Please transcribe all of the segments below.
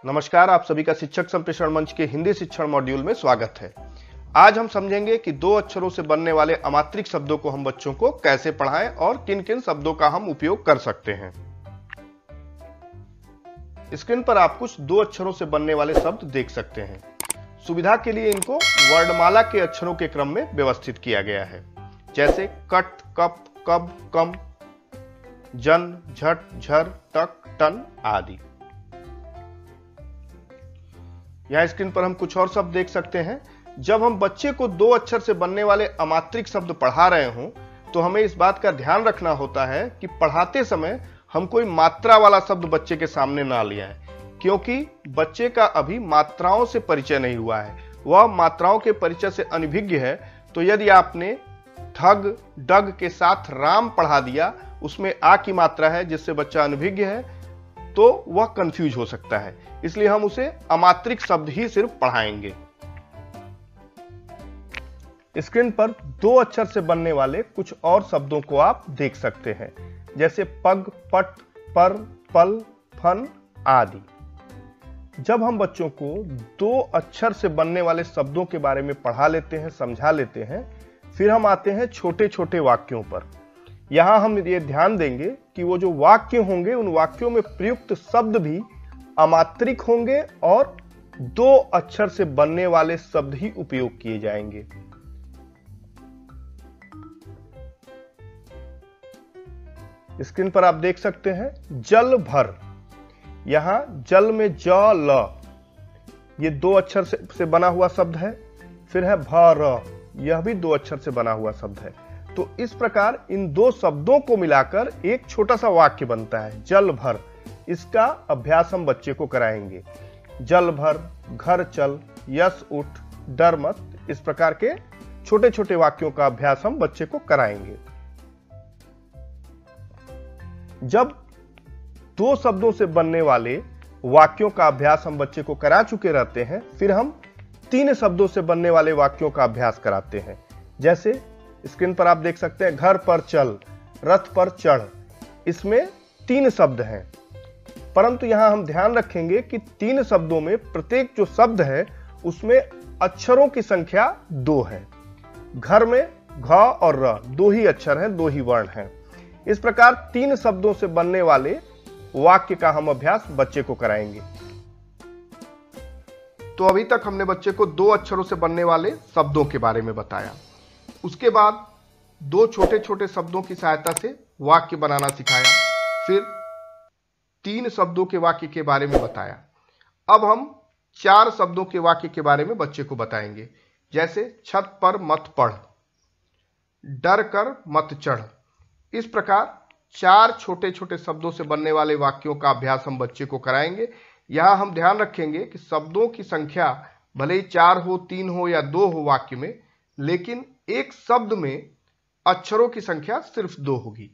नमस्कार, आप सभी का शिक्षक संप्रेषण मंच के हिंदी शिक्षण मॉड्यूल में स्वागत है। आज हम समझेंगे कि दो अक्षरों से बनने वाले अमात्रिक शब्दों को हम बच्चों को कैसे पढ़ाएं और किन किन शब्दों का हम उपयोग कर सकते हैं। स्क्रीन पर आप कुछ दो अक्षरों से बनने वाले शब्द देख सकते हैं। सुविधा के लिए इनको वर्णमाला के अक्षरों के क्रम में व्यवस्थित किया गया है, जैसे कट, कप, कब, कम, जन, झट, झर, टक, टन आदि। यहां स्क्रीन पर हम कुछ और शब्द देख सकते हैं। जब हम बच्चे को दो अक्षर से बनने वाले अमात्रिक शब्द पढ़ा रहे हों तो हमें इस बात का ध्यान रखना होता है कि पढ़ाते समय हम कोई मात्रा वाला शब्द बच्चे के सामने ना ले आएं, क्योंकि बच्चे का अभी मात्राओं से परिचय नहीं हुआ है, वह मात्राओं के परिचय से अनभिज्ञ है। तो यदि आपने ठग, डग के साथ राम पढ़ा दिया, उसमें आ की मात्रा है जिससे बच्चा अनभिज्ञ है, तो वह कंफ्यूज हो सकता है। इसलिए हम उसे अमात्रिक शब्द ही सिर्फ पढ़ाएंगे। स्क्रीन पर दो अक्षर से बनने वाले कुछ और शब्दों को आप देख सकते हैं, जैसे पग, पट, पर, पल, फन आदि। जब हम बच्चों को दो अक्षर से बनने वाले शब्दों के बारे में पढ़ा लेते हैं, समझा लेते हैं, फिर हम आते हैं छोटे छोटे वाक्यों पर। यहां हम ये ध्यान देंगे कि वो जो वाक्य होंगे उन वाक्यों में प्रयुक्त शब्द भी अमात्रिक होंगे और दो अक्षर से बनने वाले शब्द ही उपयोग किए जाएंगे। स्क्रीन पर आप देख सकते हैं जल भर। यहां जल में ज ल, ये दो अक्षर से बना हुआ शब्द है। फिर है भर, यह भी दो अक्षर से बना हुआ शब्द है। तो इस प्रकार इन दो शब्दों को मिलाकर एक छोटा सा वाक्य बनता है, जल भर। इसका अभ्यास हम बच्चे को कराएंगे। जल भर, घर चल, यश उठ, डर मत, इस प्रकार के छोटे छोटे वाक्यों का अभ्यास हम बच्चे को कराएंगे। जब दो शब्दों से बनने वाले वाक्यों का अभ्यास हम बच्चे को करा चुके रहते हैं, फिर हम तीन शब्दों से बनने वाले वाक्यों का अभ्यास कराते हैं। जैसे स्क्रीन पर आप देख सकते हैं घर पर चल, रथ पर चढ़। इसमें तीन शब्द हैं, परंतु यहां हम ध्यान रखेंगे कि तीन शब्दों में प्रत्येक जो शब्द है उसमें अक्षरों की संख्या दो है। घर में घ और र दो ही अक्षर हैं, दो ही वर्ण हैं। इस प्रकार तीन शब्दों से बनने वाले वाक्य का हम अभ्यास बच्चे को कराएंगे। तो अभी तक हमने बच्चे को दो अक्षरों से बनने वाले शब्दों के बारे में बताया। उसके बाद दो छोटे छोटे शब्दों की सहायता से वाक्य बनाना सिखाया। फिर तीन शब्दों के वाक्य के बारे में बताया। अब हम चार शब्दों के वाक्य के बारे में बच्चे को बताएंगे, जैसे छत पर मत पढ़, डर कर मत चढ़। इस प्रकार चार छोटे छोटे शब्दों से बनने वाले वाक्यों का अभ्यास हम बच्चे को कराएंगे। यहां हम ध्यान रखेंगे कि शब्दों की संख्या भले ही चार हो, तीन हो या दो हो वाक्य में, लेकिन एक शब्द में अक्षरों की संख्या सिर्फ दो होगी।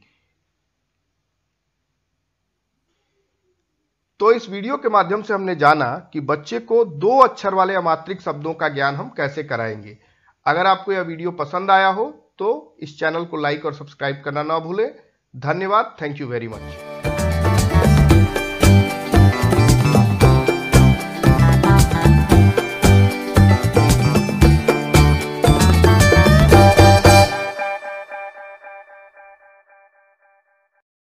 तो इस वीडियो के माध्यम से हमने जाना कि बच्चे को दो अक्षर वाले अमात्रिक शब्दों का ज्ञान हम कैसे कराएंगे। अगर आपको यह वीडियो पसंद आया हो तो इस चैनल को लाइक और सब्सक्राइब करना ना भूलें। धन्यवाद। Thank you very much.